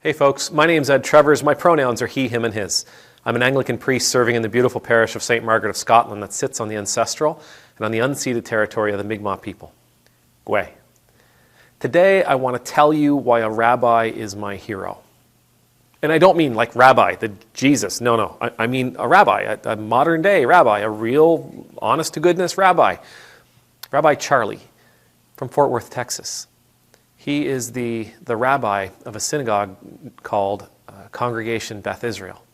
Hey folks, my name's Ed Trevors. My pronouns are he, him, and his. I'm an Anglican priest serving in the beautiful parish of St. Margaret of Scotland that sits on the ancestral and on the unceded territory of the Mi'kmaq people, Gwe. Today I want to tell you why a rabbi is my hero. And I don't mean like Rabbi, the Jesus. No. I mean a rabbi, a modern day rabbi, a real honest-to-goodness rabbi. Rabbi Charlie from Fort Worth, Texas. He is the rabbi of a synagogue called Congregation Beth Israel.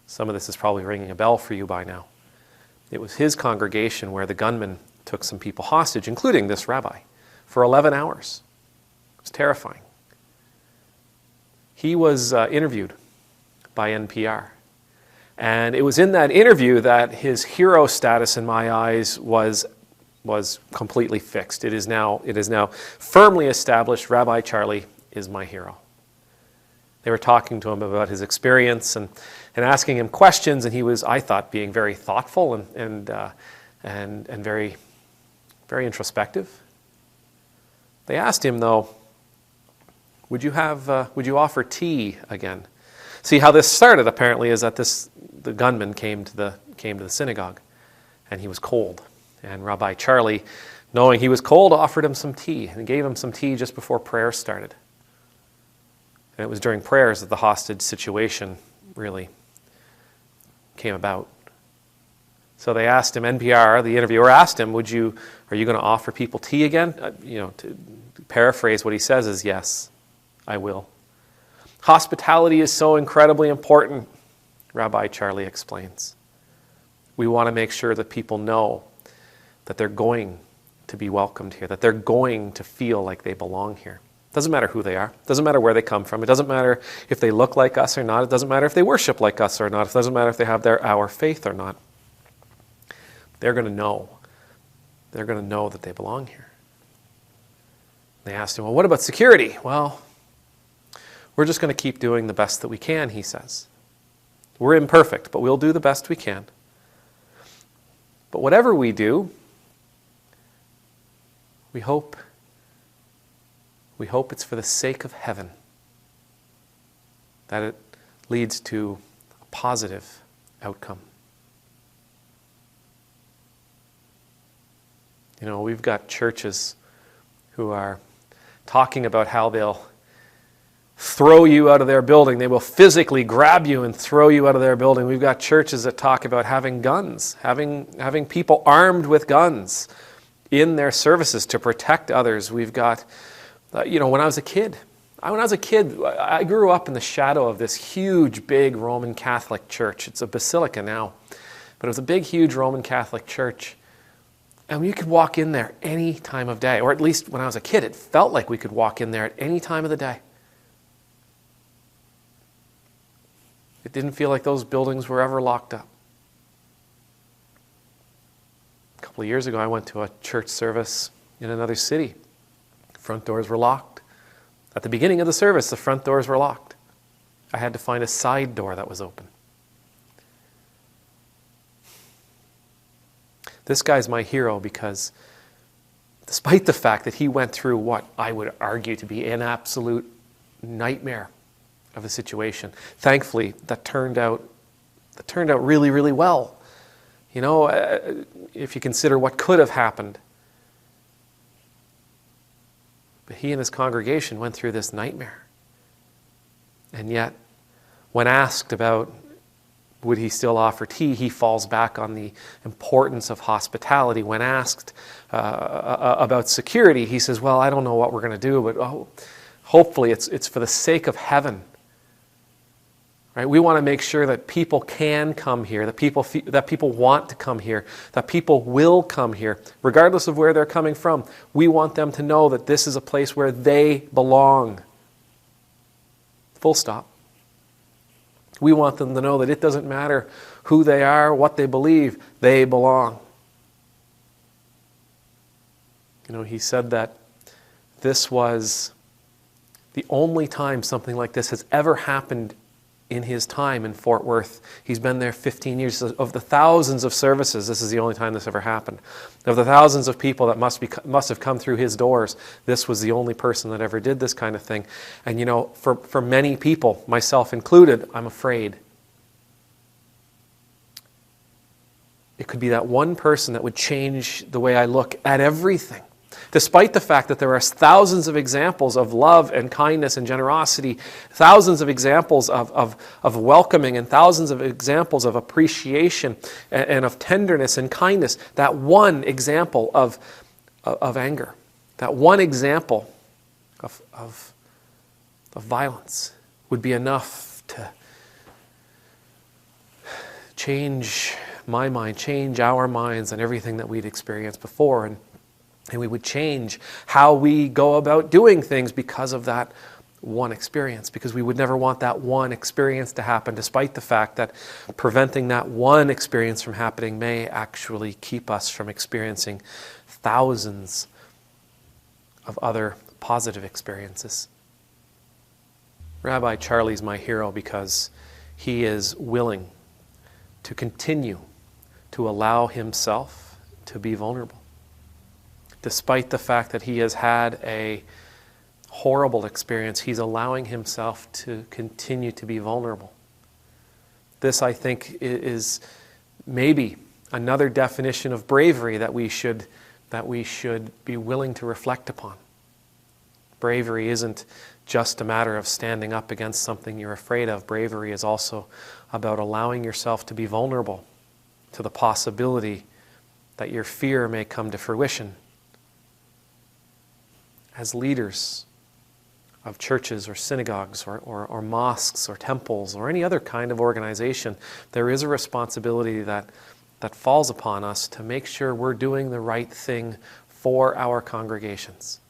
Some of this is probably ringing a bell for you by now. It was his congregation where the gunman took some people hostage, including this rabbi, for 11 hours. It was terrifying. He was interviewed by NPR. And it was in that interview that his hero status in my eyes was completely fixed. It is now firmly established. Rabbi Charlie is my hero. They were talking to him about his experience and asking him questions, and he was, I thought, being very thoughtful and very, very introspective. They asked him, though, would you offer tea again? See, how this started apparently is that the gunman came to the synagogue, and he was cold. And Rabbi Charlie, knowing he was cold, offered him some tea and gave him some tea just before prayer started. And it was during prayers that the hostage situation really came about. So they asked him, NPR, the interviewer asked him, are you going to offer people tea again? To paraphrase what he says is, yes, I will. Hospitality is so incredibly important, Rabbi Charlie explains. We want to make sure that people know that they're going to be welcomed here, that they're going to feel like they belong here. It doesn't matter who they are. It doesn't matter where they come from. It doesn't matter if they look like us or not. It doesn't matter if they worship like us or not. It doesn't matter if they have our faith or not. They're going to know. They're going to know that they belong here. They asked him, well, what about security? Well, we're just going to keep doing the best that we can, he says. We're imperfect, but we'll do the best we can. But whatever we do, we hope it's for the sake of heaven, that it leads to a positive outcome. We've got churches who are talking about how they'll throw you out of their building. They will physically grab you and throw you out of their building. We've got churches that talk about having guns, having people armed with guns in their services to protect others. We've got, when I was a kid, I grew up in the shadow of this huge, big Roman Catholic church. It's a basilica now, but it was a big, huge Roman Catholic church. And you could walk in there any time of day, or at least when I was a kid, it felt like we could walk in there at any time of the day. It didn't feel like those buildings were ever locked up. A couple of years ago, I went to a church service in another city. Front doors were locked. At the beginning of the service, the front doors were locked. I had to find a side door that was open. This guy's my hero because despite the fact that he went through what I would argue to be an absolute nightmare of a situation, thankfully that turned out really, really well. If you consider what could have happened. But he and his congregation went through this nightmare. And yet, when asked about would he still offer tea, he falls back on the importance of hospitality. When asked about security, he says, well, I don't know what we're going to do, but hopefully it's for the sake of heaven. Right? We want to make sure that people can come here, that people want to come here, that people will come here, regardless of where they're coming from. We want them to know that this is a place where they belong. Full stop. We want them to know that it doesn't matter who they are, what they believe, they belong. He said that this was the only time something like this has ever happened in his time in Fort Worth. He's been there 15 years. Of the thousands of services, this is the only time this ever happened. Of the thousands of people that must have come through his doors, this was the only person that ever did this kind of thing. And you know, for many people, myself included, I'm afraid. It could be that one person that would change the way I look at everything. Despite the fact that there are thousands of examples of love and kindness and generosity, thousands of examples of welcoming, and thousands of examples of appreciation and of tenderness and kindness, that one example of anger, that one example of violence would be enough to change my mind, change our minds and everything that we'd experienced before. And we would change how we go about doing things because of that one experience, because we would never want that one experience to happen, despite the fact that preventing that one experience from happening may actually keep us from experiencing thousands of other positive experiences. Rabbi Charlie's my hero because he is willing to continue to allow himself to be vulnerable. Despite the fact that he has had a horrible experience, he's allowing himself to continue to be vulnerable. This, I think, is maybe another definition of bravery that we should be willing to reflect upon. Bravery isn't just a matter of standing up against something you're afraid of. Bravery is also about allowing yourself to be vulnerable to the possibility that your fear may come to fruition. As leaders of churches or synagogues or mosques or temples or any other kind of organization, there is a responsibility that falls upon us to make sure we're doing the right thing for our congregations.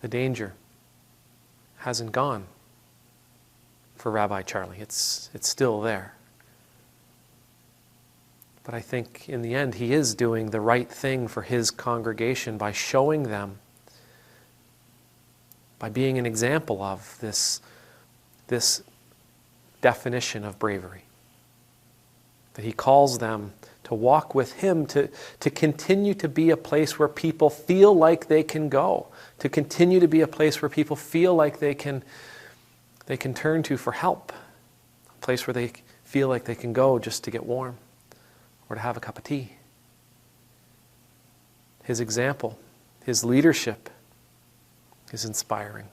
The danger hasn't gone for Rabbi Charlie. It's still there. But I think in the end, he is doing the right thing for his congregation by showing them, by being an example of this definition of bravery. That he calls them to walk with him, to continue to be a place where people feel like they can go, to continue to be a place where people feel like they can turn to for help, a place where they feel like they can go just to get warm or to have a cup of tea. His example, his leadership is inspiring.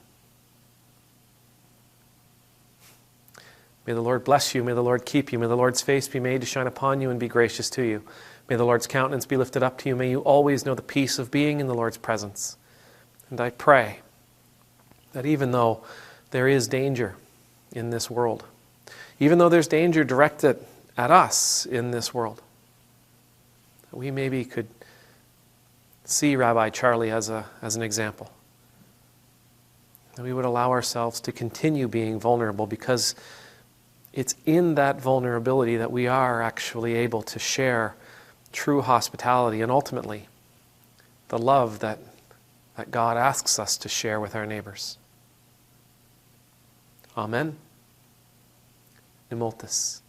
May the Lord bless you. May the Lord keep you. May the Lord's face be made to shine upon you and be gracious to you. May the Lord's countenance be lifted up to you. May you always know the peace of being in the Lord's presence. And I pray that even though there is danger in this world, even though there's danger directed at us in this world, that we maybe could see Rabbi Charlie as an example. That we would allow ourselves to continue being vulnerable, because it's in that vulnerability that we are actually able to share true hospitality and ultimately the love that God asks us to share with our neighbors. Amen. Nemultus.